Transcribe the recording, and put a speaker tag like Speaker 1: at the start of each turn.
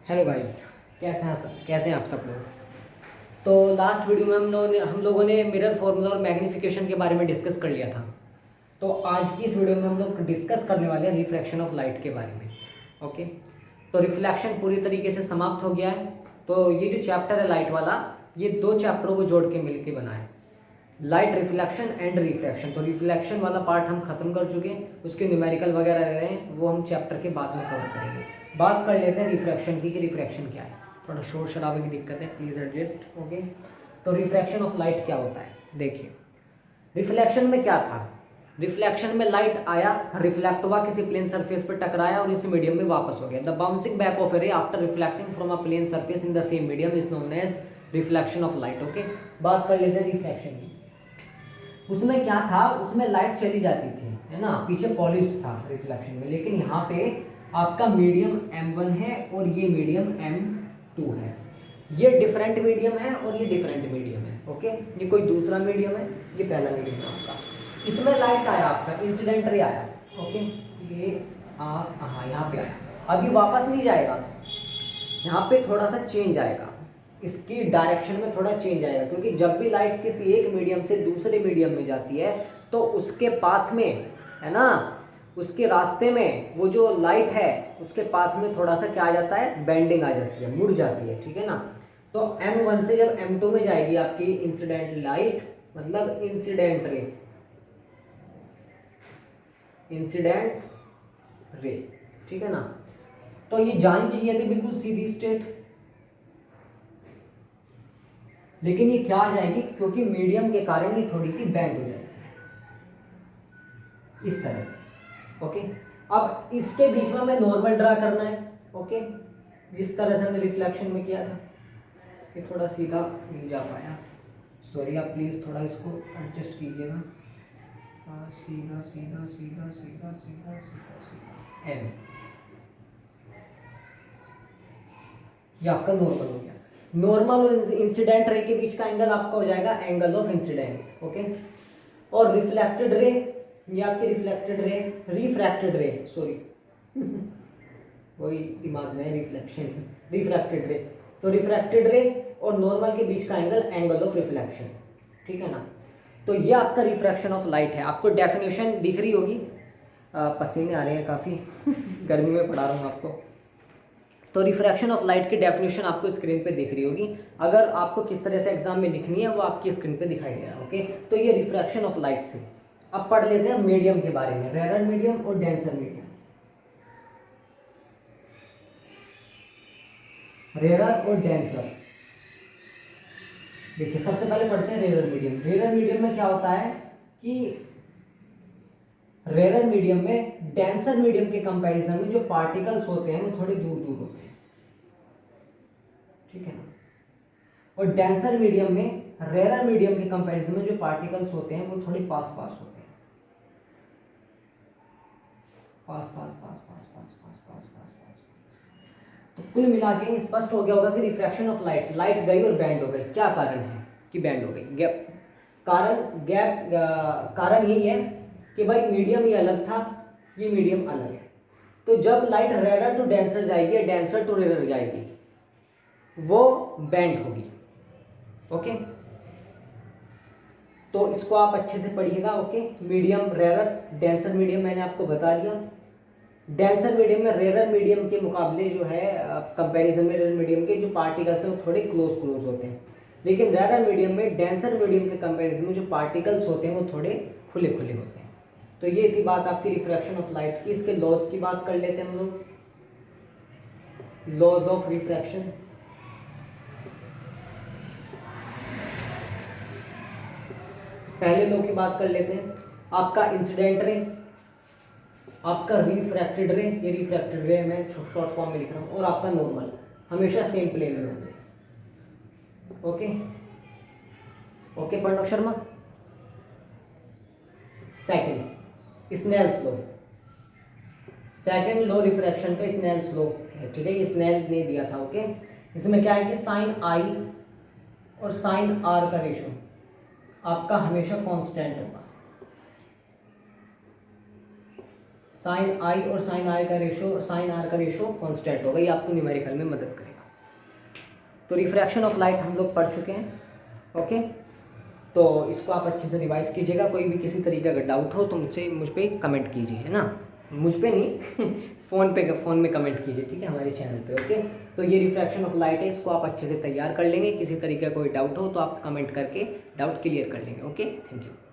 Speaker 1: Hello guys. कैसे हैं आप सब लोग। तो लास्ट वीडियो में हम लोगों ने मिरर फॉर्मूला और मैग्नीफिकेशन के बारे में डिस्कस कर लिया था। तो आज की इस वीडियो में हम लोग डिस्कस करने वाले हैं रिफ्रैक्शन ऑफ लाइट के बारे में। ओके, तो रिफ्लेक्शन पूरी तरीके से समाप्त हो गया है। तो ये जो चैप्टर है लाइट वाला, ये दो चैप्टरों को जोड़ के मिलके बना है, लाइट रिफ्लेक्शन एंड रिफ्रैक्शन। तो रिफ्लेक्शन वाला पार्ट हम खत्म कर चुके हैं, उसके न्यूमेरिकल वगैरह रह रहे हैं, वो हम चैप्टर के बाद में कवर करेंगे। बात कर लेते हैं रिफ्रैक्शन की कि रिफ्रैक्शन क्या है। थोड़ा शोर शराबे की दिक्कत है, प्लीज़ एडजस्ट। ओके, तो रिफ्रैक्शन ऑफ लाइट क्या होता है, देखिए। रिफ्लेक्शन में क्या था, रिफ्लेक्शन में लाइट आया, रिफ्लेक्ट हुआ, किसी प्लेन सरफेस पर टकराया और इस मीडियम में वापस हो गया। The bouncing back of a ray after reflecting from a plane surface in the same medium is known as reflection of light. Okay, बात कर लेते हैं रिफ्रैक्शन की। उसमें क्या था, उसमें लाइट चली जाती थी, है ना, पीछे पॉलिश्ड था रिफ्लेक्शन में, लेकिन यहाँ पे आपका मीडियम M1 है और ये मीडियम M2 है। ये डिफरेंट मीडियम है और ये डिफरेंट मीडियम है। ओके, ये कोई दूसरा मीडियम है, ये पहला मीडियम है आपका। इसमें लाइट आया, आपका इंसिडेंट रे आया। ओके, ये हाँ यहाँ पे आया, अभी वापस नहीं जाएगा, यहाँ पे थोड़ा सा चेंज आएगा, इसकी डायरेक्शन में थोड़ा चेंज आएगा, क्योंकि जब भी लाइट किसी एक मीडियम से दूसरे मीडियम में जाती है तो उसके पाथ में, है ना, उसके रास्ते में वो जो लाइट है उसके पाथ में थोड़ा सा क्या आ जाता है, बेंडिंग आ जाती है, मुड़ जाती है, ठीक है ना। तो M1 से जब M2 में जाएगी आपकी इंसिडेंट लाइट, मतलब इंसिडेंट रे, इंसिडेंट रे, ठीक है ना। तो ये जानी चाहिए थी बिल्कुल सीधी स्ट्रेट, लेकिन ये क्या आ जाएगी, क्योंकि मीडियम के कारण ये थोड़ी सी बैंड हो जाएगी इस तरह से। ओके, अब इसके बीच में हमें नॉर्मल ड्रा करना है। ओके, जिस तरह से हमने रिफ्लेक्शन में किया था, ये थोड़ा सीधा नहीं जा पाया, सॉरी, आप प्लीज़ थोड़ा इसको एडजस्ट कीजिएगा। सीधा सीधा सीधा सीधा सीधा सीधा सीधा एम, ये आपका नॉर्मल हो गया। नॉर्मल और इंसिडेंट रे के बीच का एंगल आपका हो जाएगा एंगल ऑफ इंसिडेंस। ओके, और रिफ्लेक्टेड रे, ये आपकी रिफ्लेक्टेड रे, रिफ्रैक्टेड रे, सॉरी वही दिमाग में रिफ्लेक्शन, रिफ्रैक्टेड रे। तो रिफ्रैक्टेड रे और नॉर्मल के बीच का एंगल एंगल ऑफ रिफ्लेक्शन, ठीक है ना। तो ये आपका रिफ्रैक्शन ऑफ लाइट है। आपको डेफिनेशन दिख रही होगी, पसीने आ रहे हैं काफ़ी गर्मी में पढ़ा रहा हूँ आपको। तो रिफ्रैक्शन ऑफ लाइट की डेफिनेशन आपको स्क्रीन पे दिख रही होगी। अगर आपको किस तरह से एग्जाम में लिखनी है वो आपकी स्क्रीन पे दिखाई दे रहा है। ओके, तो ये रिफ्रैक्शन ऑफ लाइट थी। अब पढ़ लेते हैं मीडियम के बारे में, रेयर मीडियम और डेंसर मीडियम। रेयर और डेंसर, देखिए सबसे पहले पढ़ते हैं रेयर मीडियम। रेयर मीडियम में क्या होता है कि रेयर मीडियम में डेंसर मीडियम के कंपैरिजन में जो पार्टिकल्स होते हैं वो थोड़े दूर दूर होते हैं, ठीक है ना। और डेंसर मीडियम में रेयर मीडियम के कंपैरिजन में जो पार्टिकल्स होते हैं वो थोड़े पास पास होते हैं, पास पास पास पास पास पास पास पास पास। तो कुल मिला के स्पष्ट हो गया होगा कि रिफ्रैक्शन ऑफ लाइट, लाइट गई और बैंड हो गई। क्या कारण है कि बैंड हो गई, गैप, कारण यही है कि भाई मीडियम ये अलग था, ये मीडियम अलग है। तो जब लाइट रेयर टू डेंसर जाएगी या डेंसर टू रेयर जाएगी वो बैंड होगी। ओके, तो इसको आप अच्छे से पढ़िएगा। Okay, medium rare, denser medium मैंने आपको बता दिया। डेंसर मीडियम में रेयर मीडियम के मुकाबले जो है कंपैरिजन में रेयर मीडियम के जो पार्टिकल्स हैं वो थोड़े क्लोज क्लोज होते हैं, लेकिन रेयर मीडियम में डेंसर मीडियम के कंपैरिजन में जो पार्टिकल्स होते हैं वो थोड़े खुले खुले होते हैं। तो ये थी बात आपकी रिफ्रैक्शन ऑफ लाइट की। इसके लॉज की बात कर लेते हैं हम लोग, लॉज ऑफ रिफ्रैक्शन। पहले लॉ की बात कर लेते हैं, आपका इंसिडेंट रे, आपका रिफ्रैक्टेड रे, ये रिफ्रैक्टेड रे मैं शॉर्ट फॉर्म में लिख रहा हूँ, और आपका नॉर्मल हमेशा सेम प्लेन में होंगे। Okay okay, Pranav Sharma. Second Snell's law, second law refraction का स्नेल्स लॉ है, ठीक है, ये स्नेल ने दिया था। ओके, इसमें क्या है कि साइन आई और साइन आर का रेशो आपका हमेशा कांस्टेंट होगा। साइन आई और साइन आर का रेशो कॉन्स्टेंट होगा, ये आपको न्यूमेरिकल में मदद करेगा। तो रिफ्रैक्शन ऑफ लाइट हम लोग पढ़ चुके हैं। ओके, तो इसको आप अच्छे से रिवाइज कीजिएगा। कोई भी किसी तरीके का डाउट हो तो मुझ पर कमेंट कीजिए, है ना, मुझ पे नहीं फ़ोन में कमेंट कीजिए, ठीक है, हमारे चैनल पे। ओके, तो ये रिफ्रैक्शन ऑफ लाइट है, इसको आप अच्छे से तैयार कर लेंगे। किसी तरीके का कोई डाउट हो तो आप कमेंट करके डाउट क्लियर कर लेंगे। Okay, thank you.